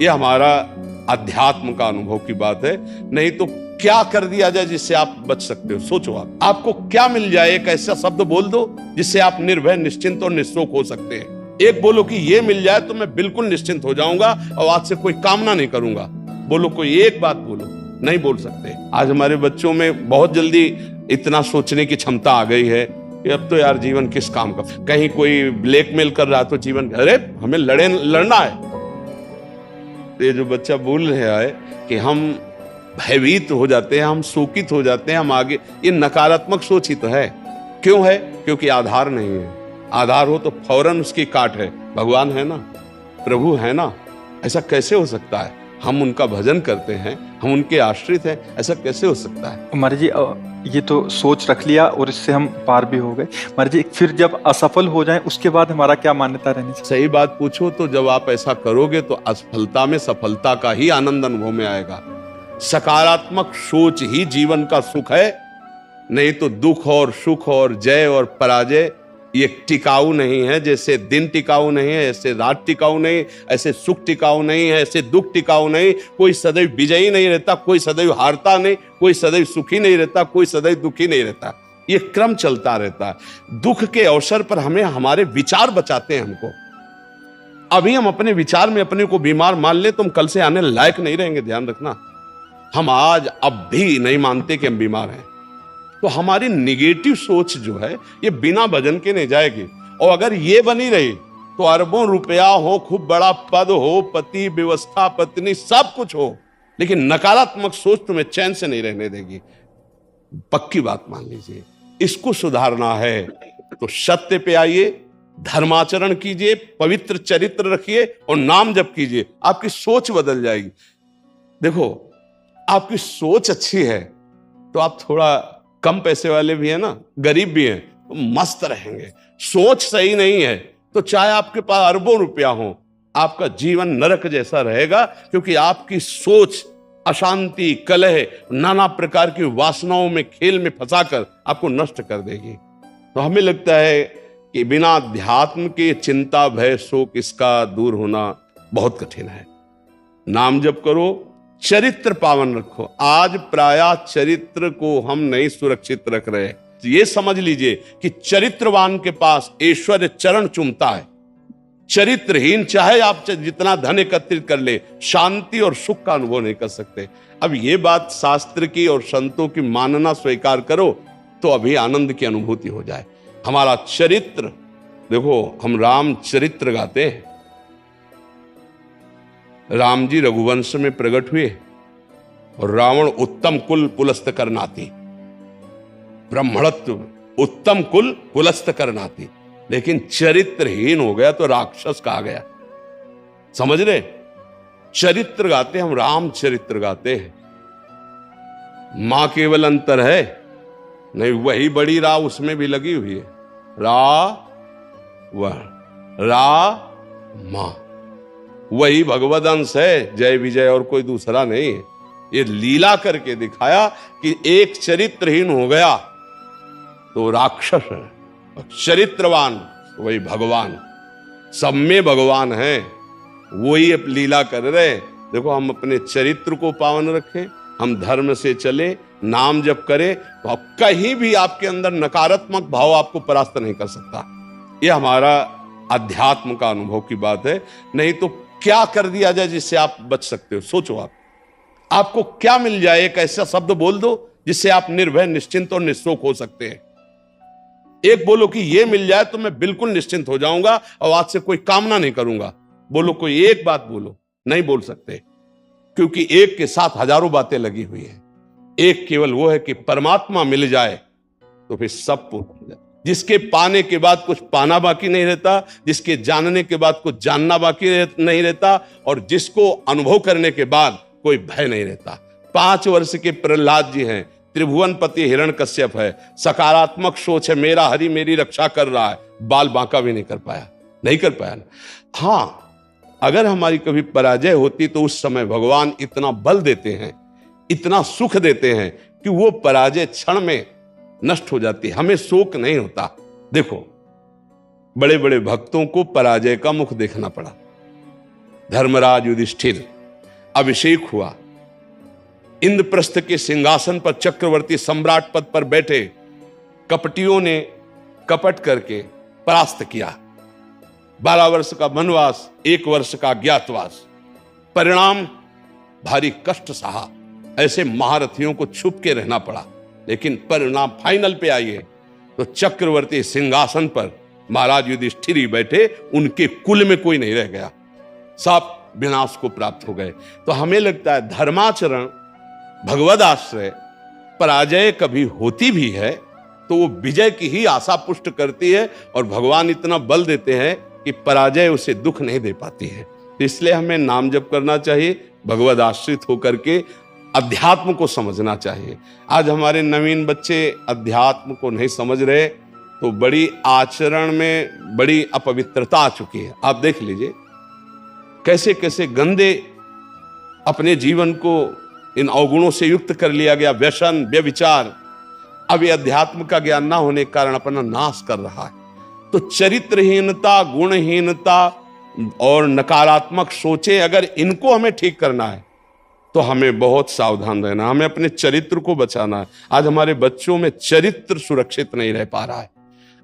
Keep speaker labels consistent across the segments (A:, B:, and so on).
A: ये हमारा अध्यात्म का अनुभव की बात है। नहीं तो क्या कर दिया जाए जिससे आप बच सकते हो? सोचो आपको क्या मिल जाए? एक ऐसा शब्द बोल दो जिससे आप निर्भय, निश्चिंत और निःशोक हो सकते हैं। एक बोलो कि ये मिल जाए तो मैं बिल्कुल निश्चिंत हो जाऊंगा और आज से कोई कामना नहीं करूंगा। बोलो, कोई एक बात बोलो। नहीं बोल सकते। आज हमारे बच्चों में बहुत जल्दी इतना सोचने की क्षमता आ गई है कि अब तो यार जीवन किस काम का। कहीं कोई ब्लैकमेल कर रहा तो जीवन, अरे हमें लड़ना है। ये जो बच्चा बोल रहा है कि हम भयभीत हो जाते हैं, हम शोकित हो जाते हैं, हम आगे, ये नकारात्मक सोच ही तो है। क्यों है? क्योंकि आधार नहीं है। आधार हो तो फौरन उसकी काट है। भगवान है ना, प्रभु है ना, ऐसा कैसे हो सकता है? हम उनका भजन करते हैं, हम उनके आश्रित हैं, ऐसा कैसे हो सकता है?
B: महाराज जी, ये तो सोच रख लिया और इससे हम पार भी हो गए। महाराज जी, फिर जब असफल हो जाएं उसके बाद हमारा क्या मान्यता रहनी चाहिए?
A: सही बात पूछो तो जब आप ऐसा करोगे तो असफलता में सफलता का ही आनंद अनुभव में आएगा। सकारात्मक सोच ही जीवन का सुख है। नहीं तो दुख और सुख और जय और पराजय ये टिकाऊ नहीं है। जैसे दिन टिकाऊ नहीं है, ऐसे रात टिकाऊ नहीं, ऐसे सुख टिकाऊ नहीं है, ऐसे दुख टिकाऊ नहीं। कोई सदैव विजयी नहीं रहता, कोई सदैव हारता नहीं, कोई सदैव सुखी नहीं रहता, कोई सदैव दुखी नहीं रहता। ये क्रम चलता रहता है। दुख के अवसर पर हमें हमारे विचार बचाते हैं हमको। अभी हम अपने विचार में अपने को बीमार मान ले तो हम कल से आने लायक नहीं रहेंगे। ध्यान रखना, हम आज अब भी नहीं मानते कि हम बीमार हैं। तो हमारी निगेटिव सोच जो है ये बिना भजन के नहीं जाएगी। और अगर ये बनी रही तो अरबों रुपया हो, खूब बड़ा पद हो, पति, व्यवस्था, पत्नी, सब कुछ हो, लेकिन नकारात्मक सोच तुम्हें चैन से नहीं रहने देगी। पक्की बात मान लीजिए। इसको सुधारना है तो सत्य पे आइए, धर्माचरण कीजिए, पवित्र चरित्र रखिए और नाम जप कीजिए। आपकी सोच बदल जाएगी। देखो, आपकी सोच अच्छी है तो आप थोड़ा कम पैसे वाले भी है ना, गरीब भी हैं, तो मस्त रहेंगे। सोच सही नहीं है तो चाहे आपके पास अरबों रुपया हो, आपका जीवन नरक जैसा रहेगा। क्योंकि आपकी सोच अशांति, कलह, नाना प्रकार की वासनाओं में, खेल में फंसाकर आपको नष्ट कर देगी। तो हमें लगता है कि बिना अध्यात्म के चिंता, भय, शोक इसका दूर होना बहुत कठिन है। नाम जप करो, चरित्र पावन रखो। आज प्रायः चरित्र को हम नहीं सुरक्षित रख रहे। ये समझ लीजिए कि चरित्रवान के पास ऐश्वर्य चरण चूमता है। चरित्रहीन चाहे आप जितना धन एकत्रित कर ले, शांति और सुख का अनुभव नहीं कर सकते। अब ये बात शास्त्र की और संतों की मानना स्वीकार करो तो अभी आनंद की अनुभूति हो जाए। हमारा चरित्र देखो, हम राम चरित्र गाते हैं। राम जी रघुवंश में प्रकट हुए और रावण उत्तम कुल पुलस्त करनाती, ब्राह्मणत्व उत्तम कुल पुलस्त करनाती, लेकिन चरित्रहीन हो गया तो राक्षस कहा गया। समझ रहे? चरित्र गाते हम, राम चरित्र गाते हैं। मां केवल अंतर है नहीं, वही बड़ी रा उसमें भी लगी हुई है। रा मां वही भगवद अंश है, जय विजय और कोई दूसरा नहीं है। ये लीला करके दिखाया कि एक चरित्रहीन हो गया तो राक्षस है, चरित्रवान वही भगवान। सब में भगवान है, वही अब लीला कर रहे। देखो, हम अपने चरित्र को पावन रखें, हम धर्म से चले, नाम जप करें तो आप कहीं भी आपके अंदर नकारात्मक भाव आपको परास्त नहीं कर सकता। ये हमारा अध्यात्म का अनुभव की बात है। नहीं तो क्या कर दिया जाए जिससे आप बच सकते हो? सोचो आपको क्या मिल जाए? एक ऐसा शब्द बोल दो जिससे आप निर्भय, निश्चिंत और निःशोक हो सकते हैं। एक बोलो कि ये मिल जाए तो मैं बिल्कुल निश्चिंत हो जाऊंगा और आज से कोई कामना नहीं करूंगा। बोलो, कोई एक बात बोलो। नहीं बोल सकते, क्योंकि एक के साथ हजारों बातें लगी हुई है। एक केवल वो है कि परमात्मा मिल जाए तो फिर सब पूर्ण हो जाए। जिसके पाने के बाद कुछ पाना बाकी नहीं रहता, जिसके जानने के बाद कुछ जानना बाकी नहीं रहता, और जिसको अनुभव करने के बाद कोई भय नहीं रहता। 5 वर्ष के प्रहलाद जी हैं, त्रिभुवनपति हिरण्यकश्यप है, सकारात्मक सोच है, मेरा हरि मेरी रक्षा कर रहा है, बाल बांका भी नहीं कर पाया। हाँ, अगर हमारी कभी पराजय होती तो उस समय भगवान इतना बल देते हैं, इतना सुख देते हैं कि वो पराजय क्षण में नष्ट हो जाती है, हमें शोक नहीं होता। देखो, बड़े बड़े भक्तों को पराजय का मुख देखना पड़ा। धर्मराज युधिष्ठिर अभिषेक हुआ, इंद्रप्रस्थ के सिंहासन पर चक्रवर्ती सम्राट पद पर बैठे, कपटियों ने कपट करके परास्त किया। 12 वर्ष का वनवास, 1 वर्ष का अज्ञातवास, परिणाम भारी कष्ट सहा। ऐसे महारथियों को छुप के रहना पड़ा, लेकिन परिणाम फाइनल पे आइए तो चक्रवर्ती सिंहासन पर महाराज युधिष्ठिर ही बैठे, उनके कुल में कोई नहीं रह गया, सब विनाश को प्राप्त हो गए। तो हमें लगता है धर्माचरण, भगवद आश्रय, पराजय कभी होती भी है तो वो विजय की ही आशा पुष्ट करती है, और भगवान इतना बल देते हैं कि पराजय उसे दुख नहीं दे पाती है। तो इसलिए हमें नाम जप करना चाहिए, भगवद आश्रित होकर के अध्यात्म को समझना चाहिए। आज हमारे नवीन बच्चे अध्यात्म को नहीं समझ रहे, तो बड़ी आचरण में बड़ी अपवित्रता आ चुकी है। आप देख लीजिए कैसे कैसे गंदे अपने जीवन को इन अवगुणों से युक्त कर लिया गया, व्यसन, व्यभिचार। अब ये अध्यात्म का ज्ञान ना होने के कारण अपना नाश कर रहा है। तो चरित्रहीनता, गुणहीनता और नकारात्मक सोचें, अगर इनको हमें ठीक करना है तो हमें बहुत सावधान रहना, हमें अपने चरित्र को बचाना है। आज हमारे बच्चों में चरित्र सुरक्षित नहीं रह पा रहा है।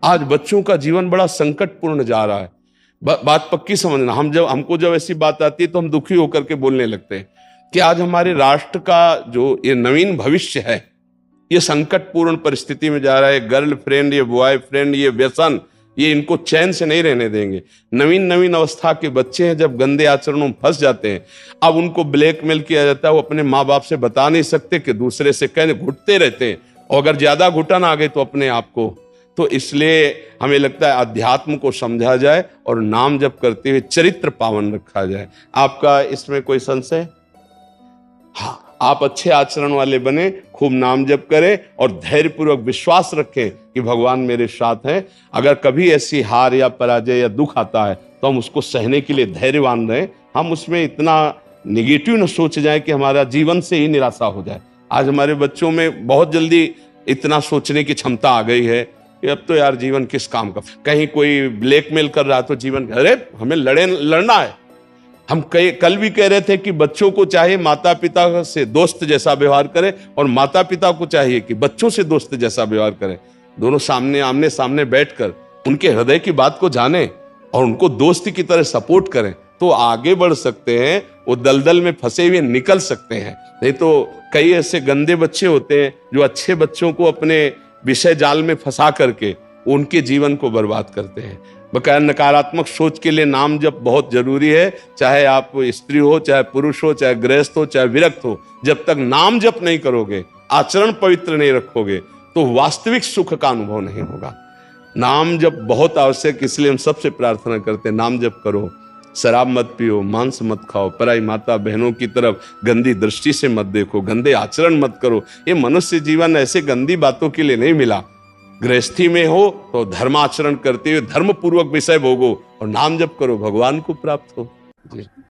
A: आज बच्चों का जीवन बड़ा संकटपूर्ण जा रहा है। बात पक्की समझना, हमको जब ऐसी बात आती है तो हम दुखी होकर के बोलने लगते हैं कि आज हमारे राष्ट्र का जो ये नवीन भविष्य है, ये संकटपूर्ण परिस्थिति में जा रहा है। गर्लफ्रेंड, ये बॉयफ्रेंड, ये व्यसन, ये इनको चैन से नहीं रहने देंगे। नवीन अवस्था के बच्चे हैं, जब गंदे आचरणों में फंस जाते हैं, अब उनको ब्लैकमेल किया जाता है। वो अपने माँ बाप से बता नहीं सकते कि दूसरे से कहने घुटते रहते हैं, और अगर ज्यादा घुटन आ गई तो अपने आप को। तो इसलिए हमें लगता है अध्यात्म को समझा जाए और नाम जप करते हुए चरित्र पावन रखा जाए। आपका इसमें कोई संशय? हाँ, आप अच्छे आचरण वाले बने, खूब नाम जप करें और धैर्यपूर्वक विश्वास रखें कि भगवान मेरे साथ हैं। अगर कभी ऐसी हार या पराजय या दुख आता है तो हम उसको सहने के लिए धैर्यवान रहें। हम उसमें इतना निगेटिव न सोच जाए कि हमारा जीवन से ही निराशा हो जाए। आज हमारे बच्चों में बहुत जल्दी इतना सोचने की क्षमता आ गई है कि अब तो यार जीवन किस काम का। कहीं कोई ब्लैकमेल कर रहा तो जीवन, अरे हमें लड़ना है। हम कल भी कह रहे थे कि बच्चों को चाहिए माता पिता से दोस्त जैसा व्यवहार करें, और माता पिता को चाहिए कि बच्चों से दोस्त जैसा व्यवहार करें। दोनों आमने सामने बैठकर उनके हृदय की बात को जानें और उनको दोस्त की तरह सपोर्ट करें, तो आगे बढ़ सकते हैं, वो दलदल में फंसे हुए निकल सकते हैं। नहीं तो कई ऐसे गंदे बच्चे होते हैं जो अच्छे बच्चों को अपने विषय जाल में फंसा करके उनके जीवन को बर्बाद करते हैं। बकाया नकारात्मक सोच के लिए नाम जप बहुत जरूरी है। चाहे आप स्त्री हो, चाहे पुरुष हो, चाहे गृहस्थ हो, चाहे विरक्त हो, जब तक नाम जप नहीं करोगे, आचरण पवित्र नहीं रखोगे, तो वास्तविक सुख का अनुभव नहीं होगा। नाम जप बहुत आवश्यक, इसलिए हम सबसे प्रार्थना करते हैं नाम जप करो, शराब मत पियो, मांस मत खाओ, पराई माता बहनों की तरफ गंदी दृष्टि से मत देखो, गंदे आचरण मत करो। ये मनुष्य जीवन ऐसे गंदी बातों के लिए नहीं मिला। गृहस्थी में हो तो धर्माचरण करते हुए धर्म पूर्वक विषय भोगो और नाम जप करो, भगवान को प्राप्त हो। जी।